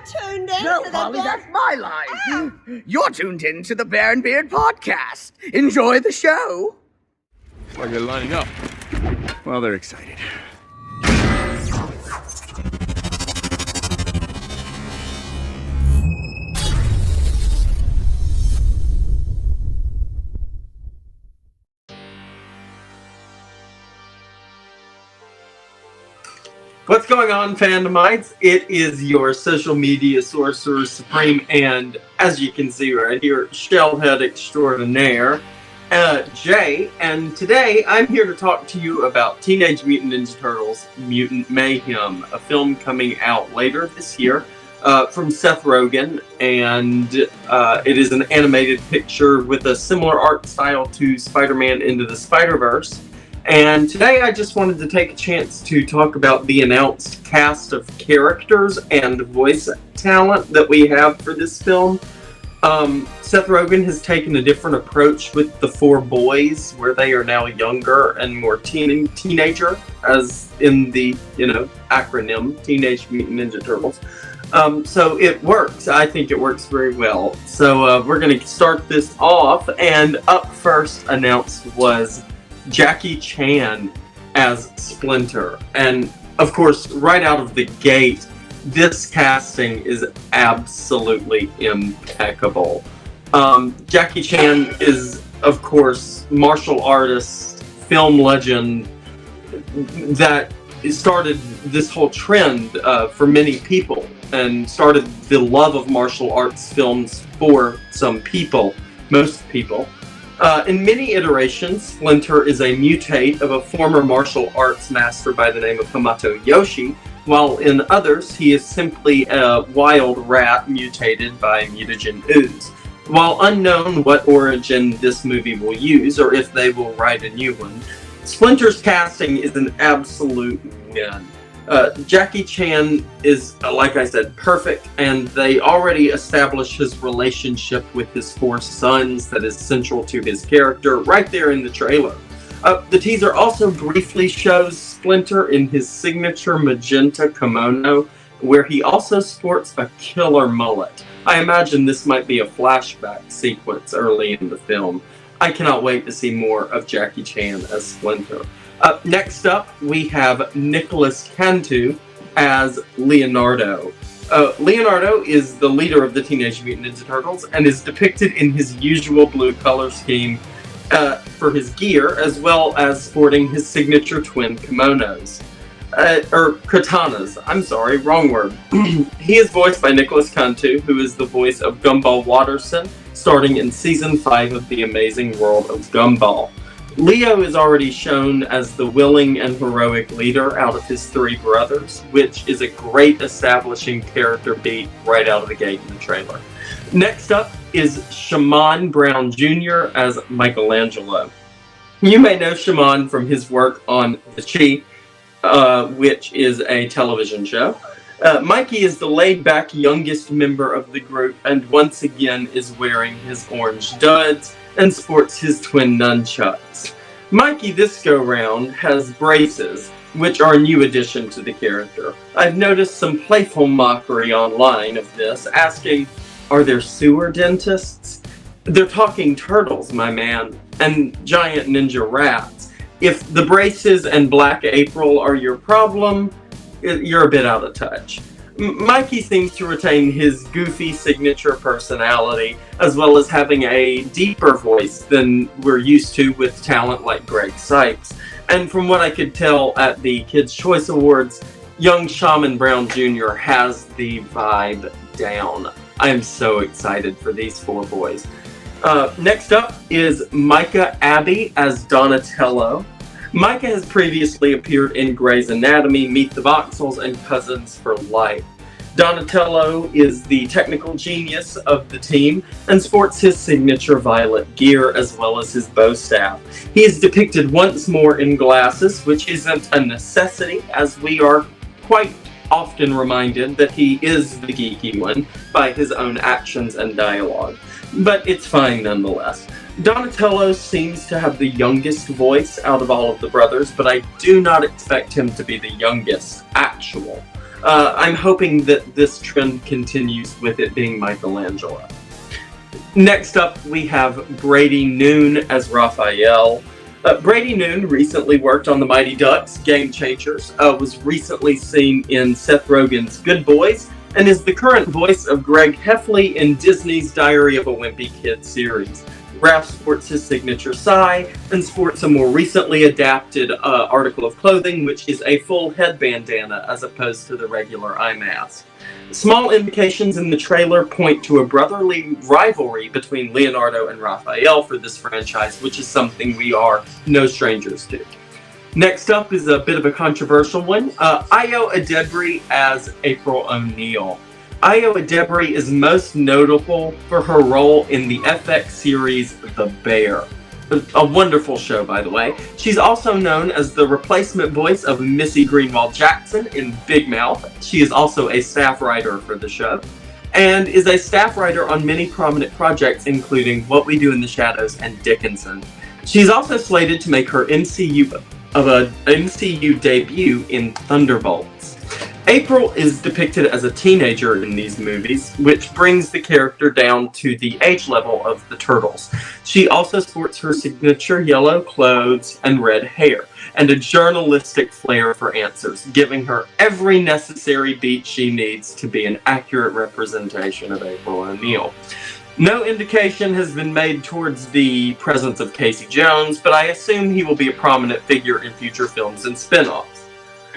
tuned in No, to the Holly, Bear- that's my line. You're tuned in to the Bear and Beard podcast. Enjoy the show. It's like they're lining up. Well, they're excited. What's going on, Fandomites? It is your social media sorcerer supreme, and as you can see right here, Shellhead extraordinaire, Jay, and today I'm here to talk to you about Teenage Mutant Ninja Turtles Mutant Mayhem, a film coming out later this year from Seth Rogen, and it is an animated picture with a similar art style to Spider-Man Into the Spider-Verse. And today I just wanted to take a chance to talk about the announced cast of characters and voice talent that we have for this film. Seth Rogen has taken a different approach with the four boys, where they are now younger and more teenager, as in the, acronym Teenage Mutant Ninja Turtles. So it works. I think it works very well. So we're going to start this off, and up first announced was Jackie Chan as Splinter. And of course, right out of the gate, this casting is absolutely impeccable. Jackie Chan is, of course, martial artist, film legend that started this whole trend for many people and started the love of martial arts films for some people, most people. In many iterations, Splinter is a mutate of a former martial arts master by the name of Hamato Yoshi, while in others, he is simply a wild rat mutated by mutagen ooze. While unknown what origin this movie will use, or if they will write a new one, Splinter's casting is an absolute win. Jackie Chan is, like I said, perfect, and they already established his relationship with his four sons that is central to his character right there in the trailer. The teaser also briefly shows Splinter in his signature magenta kimono, where he also sports a killer mullet. I imagine this might be a flashback sequence early in the film. I cannot wait to see more of Jackie Chan as Splinter. Next up, we have Nicholas Cantu as Leonardo. Leonardo is the leader of the Teenage Mutant Ninja Turtles and is depicted in his usual blue color scheme for his gear, as well as sporting his signature twin kimonos. Or katanas. I'm sorry, wrong word. He is voiced by Nicholas Cantu, who is the voice of Gumball Watterson, starting in Season 5 of The Amazing World of Gumball. Leo is already shown as the willing and heroic leader out of his three brothers, which is a great establishing character beat right out of the gate in the trailer. Next up is Shamon Brown Jr. as Michelangelo. You may know Shamon from his work on The Chi, which is a television show. Mikey is the laid-back youngest member of the group and once again is wearing his orange duds and sports his twin nunchucks. Mikey this go-round has braces, which are a new addition to the character. I've noticed some playful mockery online of this, asking, are there sewer dentists? They're talking turtles, my man, and giant ninja rats. If the braces and Black April are your problem, you're a bit out of touch. Mikey seems to retain his goofy signature personality, as well as having a deeper voice than we're used to with talent like Greg Sykes. And from what I could tell at the Kids' Choice Awards, young Shamon Brown Jr. has the vibe down. I am so excited for these four boys. Next up is MICAH ABBEY as Donatello. MICAH has previously appeared in Grey's Anatomy, Meet the Voxels, and Cousins for Life. Donatello is the technical genius of the team and sports his signature violet gear as well as his bow staff. He is depicted once more in glasses, which isn't a necessity, as we are quite often reminded that he is the geeky one by his own actions and dialogue. But it's fine nonetheless. Donatello seems to have the youngest voice out of all of the brothers, but I do not expect him to be the youngest actual. I'm hoping that this trend continues with it being Michelangelo. Next up, we have Brady Noon as Raphael. Brady Noon recently worked on The Mighty Ducks, Game Changers, was recently seen in Seth Rogen's Good Boys, and is the current voice of Greg Heffley in Disney's Diary of a Wimpy Kid series. Raph sports his signature sigh, and sports a more recently adapted article of clothing, which is a full head bandana as opposed to the regular eye mask. Small indications in the trailer point to a brotherly rivalry between Leonardo and Raphael for this franchise, which is something we are no strangers to. Next up is a bit of a controversial one. Ayo Edebiri as April O'Neil. Ayo Edebiri is most notable for her role in the FX series The Bear. A wonderful show, by the way. She's also known as the replacement voice of Missy Greenwald-Jackson in Big Mouth. She is also a staff writer for the show, and is a staff writer on many prominent projects, including What We Do in the Shadows and Dickinson. She's also slated to make her MCU debut in Thunderbolts. April is depicted as a teenager in these movies, which brings the character down to the age level of the Turtles. She also sports her signature yellow clothes and red hair, and a journalistic flair for answers, giving her every necessary beat she needs to be an accurate representation of April O'Neil. No indication has been made towards the presence of Casey Jones, but I assume he will be a prominent figure in future films and spin-offs.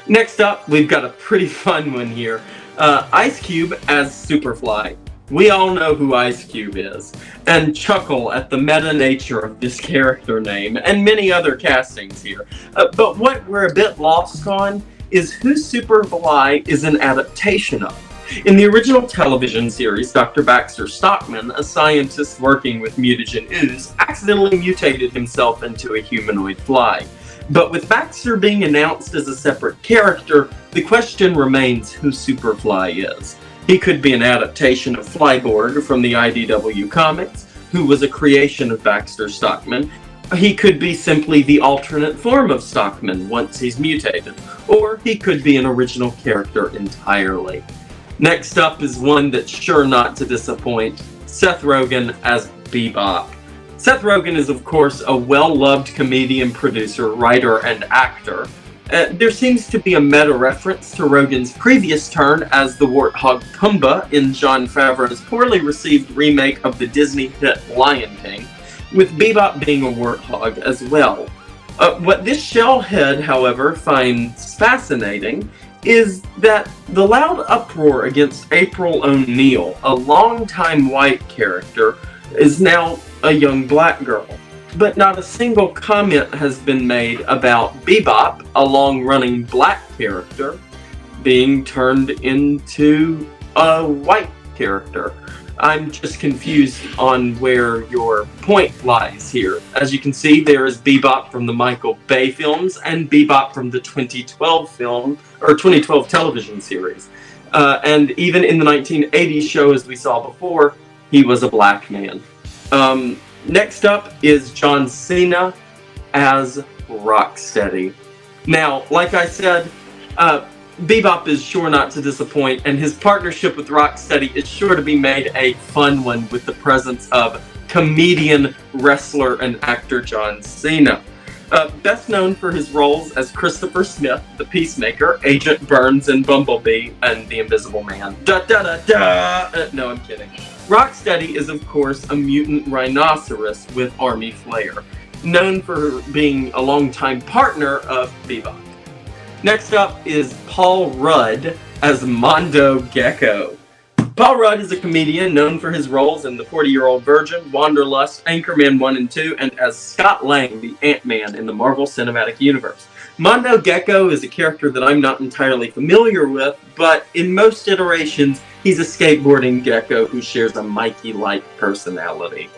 Next up, we've got a pretty fun one here. Ice Cube as Superfly. We all know who Ice Cube is, and chuckle at the meta nature of this character name, and many other castings here. But what we're a bit lost on is who Superfly is an adaptation of. In the original television series, Dr. Baxter Stockman, a scientist working with mutagen ooze, accidentally mutated himself into a humanoid fly. But with Baxter being announced as a separate character, the question remains who Superfly is. He could be an adaptation of Flyborg from the IDW comics, who was a creation of Baxter Stockman. He could be simply the alternate form of Stockman once he's mutated, or he could be an original character entirely. Next up is one that's sure not to disappoint, Seth Rogen as Bebop. Seth Rogen is, of course, a well-loved comedian, producer, writer, and actor. There seems to be a meta-reference to Rogen's previous turn as the warthog Pumbaa in Jon Favreau's poorly received remake of the Disney hit Lion King, with Bebop being a warthog as well. What this shellhead, however, finds fascinating is that the loud uproar against April O'Neil, a longtime white character, is now a young black girl. But not a single comment has been made about Bebop, a long-running black character, being turned into a white character. I'm just confused on where your point lies here. As you can see, there is Bebop from the Michael Bay films and Bebop from the 2012 television series. And even in the 1980s show, as we saw before, he was a black man. Next up is John Cena as Rocksteady. Now, like I said, Bebop is sure not to disappoint, and his partnership with Rocksteady is sure to be made a fun one with the presence of comedian, wrestler, and actor John Cena. Best known for his roles as Christopher Smith, the Peacemaker, Agent Burns in Bumblebee, and the Invisible Man. No, I'm kidding. Rocksteady is, of course, a mutant rhinoceros with army flair, known for being a longtime partner of Bebop. Next up is Paul Rudd as Mondo Gecko. Paul Rudd is a comedian known for his roles in The 40-Year-Old Virgin, Wanderlust, Anchorman 1 and 2, and as Scott Lang, the Ant-Man in the Marvel Cinematic Universe. Mondo Gecko is a character that I'm not entirely familiar with, but in most iterations, he's a skateboarding gecko who shares a Mikey-like personality.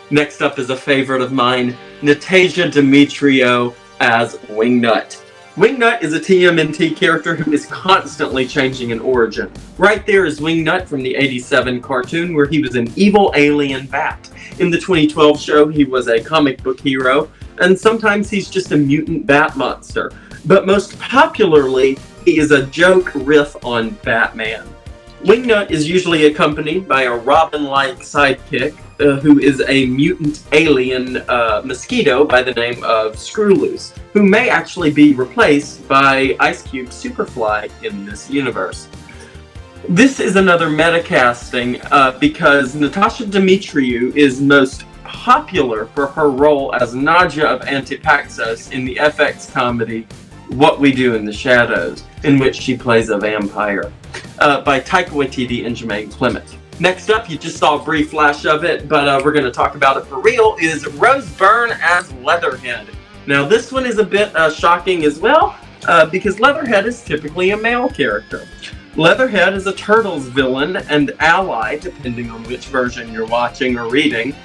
Next up is a favorite of mine, Natasha Demetrio as Wingnut. Wingnut is a TMNT character who is constantly changing in origin. Right there is Wingnut from the '87 cartoon where he was an evil alien bat. In the 2012 show, he was a comic book hero, and sometimes he's just a mutant bat monster. But most popularly, he is a joke riff on Batman. Wingnut is usually accompanied by a Robin-like sidekick who is a mutant alien mosquito by the name of Screwloose, who may actually be replaced by Ice Cube's Superfly in this universe. This is another meta-casting because Natasha Demetriou is most popular for her role as Nadja of Antipaxos in the FX comedy What We Do in the Shadows, in which she plays a vampire, by Taika Waititi and Jermaine Clement. Next up, you just saw a brief flash of it, but we're going to talk about it for real, is Rose Byrne as Leatherhead. Now this one is a bit shocking as well, because Leatherhead is typically a male character. Leatherhead is a Turtles villain and ally, depending on which version you're watching or reading.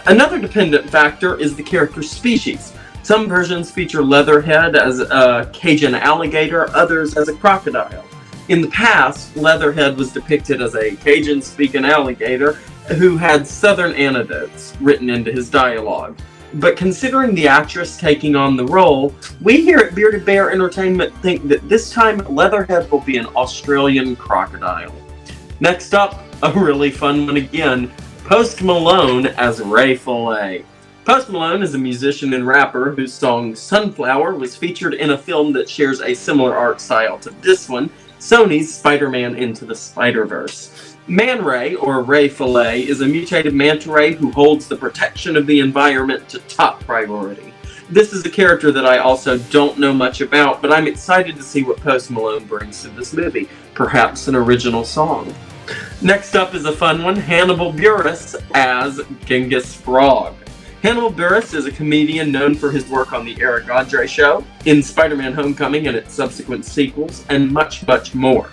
Another dependent factor is the character's species. Some versions feature Leatherhead as a Cajun alligator, others as a crocodile. In the past, Leatherhead was depicted as a Cajun-speaking alligator who had southern anecdotes written into his dialogue. But considering the actress taking on the role, we here at Bearded Bear Entertainment think that this time Leatherhead will be an Australian crocodile. Next up, a really fun one again, Post Malone as Ray Fillet. Post Malone is a musician and rapper whose song Sunflower was featured in a film that shares a similar art style to this one, Sony's Spider-Man Into the Spider-Verse. Man Ray, or Ray Fillet, is a mutated manta ray who holds the protection of the environment to top priority. This is a character that I also don't know much about, but I'm excited to see what Post Malone brings to this movie. Perhaps an original song. Next up is a fun one, Hannibal Buress as Genghis Frog. Hannibal Buress is a comedian known for his work on The Eric Andre Show, in Spider-Man Homecoming and its subsequent sequels, and much, much more.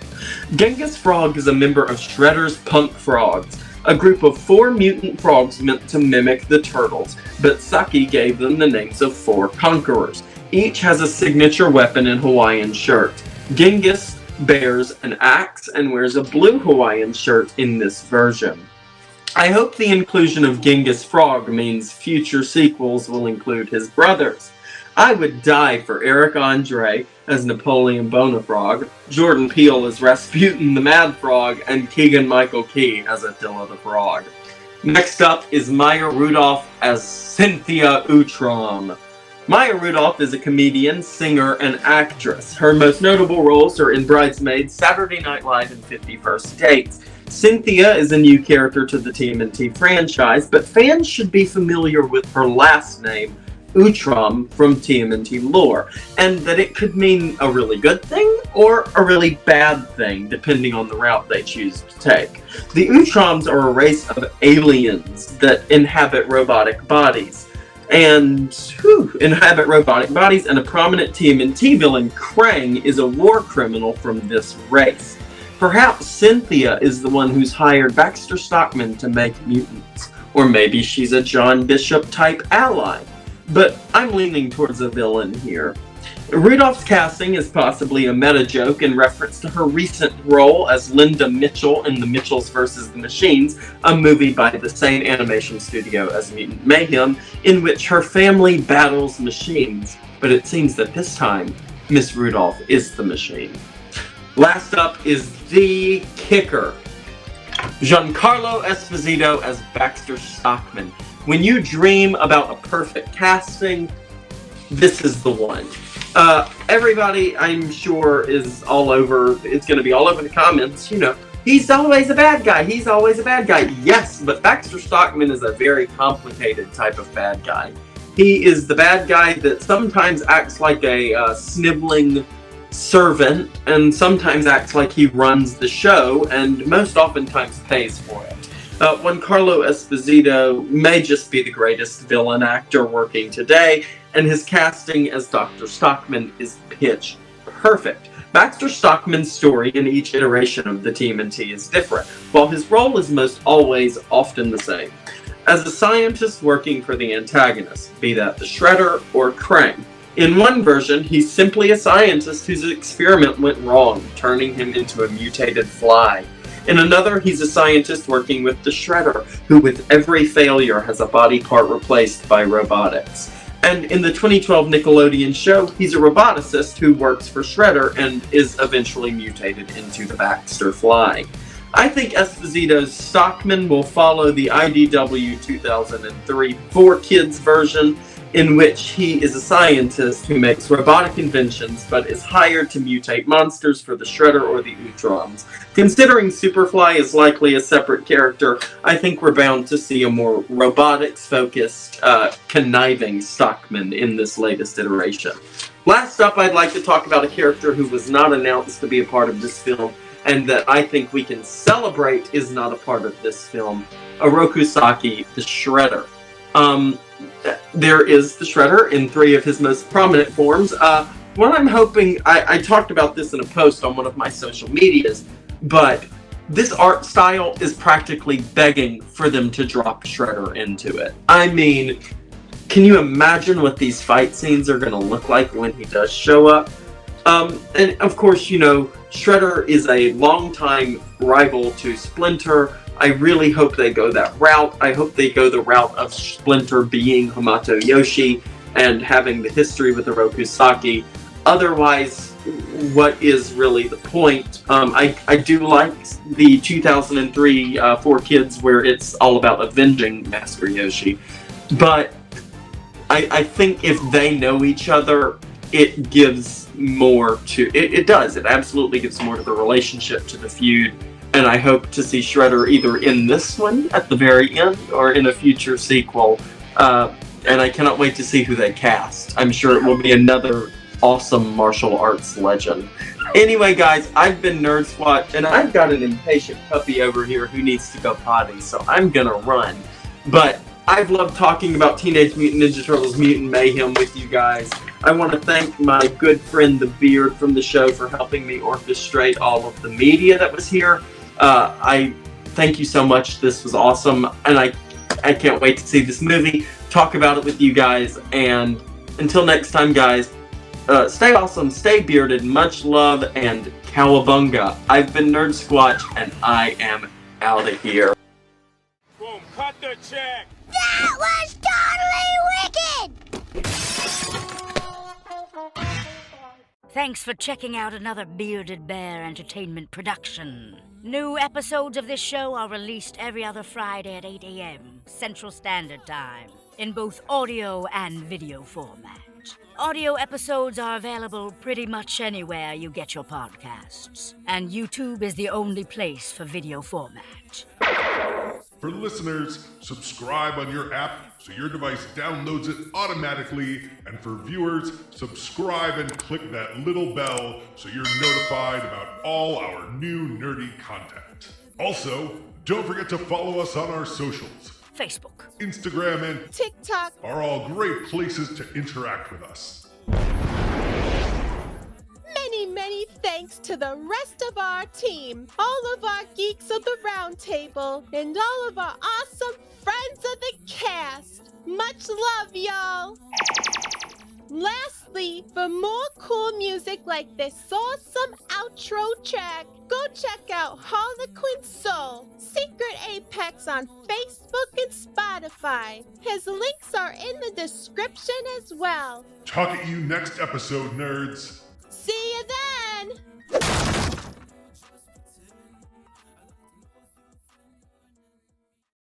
Genghis Frog is a member of Shredder's Punk Frogs, a group of 4 mutant frogs meant to mimic the Turtles, but Saki gave them the names of 4 conquerors. Each has a signature weapon and Hawaiian shirt. Genghis bears an axe and wears a blue Hawaiian shirt in this version. I hope the inclusion of Genghis Frog means future sequels will include his brothers. I would die for Eric Andre as Napoleon Bonafrog, Jordan Peele as Rasputin the Mad Frog, and Keegan-Michael Key as Attila the Frog. Next up is Maya Rudolph as Cynthia Outram. Maya Rudolph is a comedian, singer, and actress. Her most notable roles are in Bridesmaids, Saturday Night Live, and 50 First Dates. Cynthia is a new character to the TMNT franchise, but fans should be familiar with her last name, Outram, from TMNT lore, and that it could mean a really good thing or a really bad thing, depending on the route they choose to take. The Outrams are a race of aliens that inhabit robotic bodies. And a prominent TMNT villain, Krang, is a war criminal from this race. Perhaps Cynthia is the one who's hired Baxter Stockman to make mutants, or maybe she's a John Bishop type ally. But I'm leaning towards a villain here. Rudolph's casting is possibly a meta joke in reference to her recent role as Linda Mitchell in The Mitchells vs. the Machines, a movie by the same animation studio as Mutant Mayhem, in which her family battles machines. But it seems that this time, Miss Rudolph is the machine. Last up is the kicker. Giancarlo Esposito as Baxter Stockman. When you dream about a perfect casting, this is the one. Everybody, I'm sure, is all over, it's going to be all over the comments, you know, he's always a bad guy, he's always a bad guy. Yes, but Baxter Stockman is a very complicated type of bad guy. He is the bad guy that sometimes acts like a sniveling servant, and sometimes acts like he runs the show, and most oftentimes pays for it. Giancarlo Esposito may just be the greatest villain actor working today, and his casting as Dr. Stockman is pitch perfect. Baxter Stockman's story in each iteration of the TMNT is different, while his role is most always often the same. As a scientist working for the antagonist, be that the Shredder or Krang. In one version, he's simply a scientist whose experiment went wrong, turning him into a mutated fly. In another, he's a scientist working with the Shredder, who with every failure has a body part replaced by robotics. And in the 2012 Nickelodeon show, he's a roboticist who works for Shredder and is eventually mutated into the Baxter Fly. I think Esposito's Stockman will follow the IDW 2003 4Kids version, in which he is a scientist who makes robotic inventions but is hired to mutate monsters for the Shredder or the Utrons. Considering Superfly is likely a separate character, I think we're bound to see a more robotics-focused, conniving Stockman in this latest iteration. Last up, I'd like to talk about a character who was not announced to be a part of this film, and that I think we can celebrate is not a part of this film, Oroku Saki, the Shredder. There is the Shredder in 3 of his most prominent forms. What I'm hoping, I talked about this in a post on one of my social medias, but this art style is practically begging for them to drop Shredder into it. I mean, can you imagine what these fight scenes are going to look like when he does show up? And of course, you know, Shredder is a longtime rival to Splinter. I really hope they go that route. I hope they go the route of Splinter being Hamato Yoshi and having the history with Oroku Saki. Otherwise, what is really the point? I do like the 2003 4Kids where it's all about avenging Master Yoshi. But I think if they know each other, it gives more to... It does. It absolutely gives more to the relationship, to the feud. And I hope to see Shredder either in this one at the very end or in a future sequel. And I cannot wait to see who they cast. I'm sure it will be another awesome martial arts legend. Anyway, guys, I've been Nerdsquatch, and I've got an impatient puppy over here who needs to go potty, so I'm gonna run. But I've loved talking about Teenage Mutant Ninja Turtles Mutant Mayhem with you guys. I want to thank my good friend The Beard from the show for helping me orchestrate all of the media that was here. I thank you so much. This was awesome, and I can't wait to see this movie, talk about it with you guys, and until next time, guys, stay awesome, stay bearded, much love, and cowabunga. I've been Nerdsquatch, and I am out of here. Boom, cut the check! That was totally wicked! Thanks for checking out another Bearded Bear Entertainment production. New episodes of this show are released every other Friday at 8 a.m. Central Standard Time, in both audio and video format. Audio episodes are available pretty much anywhere you get your podcasts, and YouTube is the only place for video format. For listeners, subscribe on your app so your device downloads it automatically, and for viewers, subscribe and click that little bell so you're notified about all our new nerdy content. Also, don't forget to follow us on our socials. Facebook, Instagram, and TikTok are all great places to interact with us. Many thanks to the rest of our team, all of our geeks of the round table, and all of our awesome friends of the cast. Much love, y'all. Lastly, for more cool music like this awesome outro track, go check out HarlequinSoul, Secret Apex on Facebook and Spotify. His links are in the description as well. Talk at you next episode, nerds.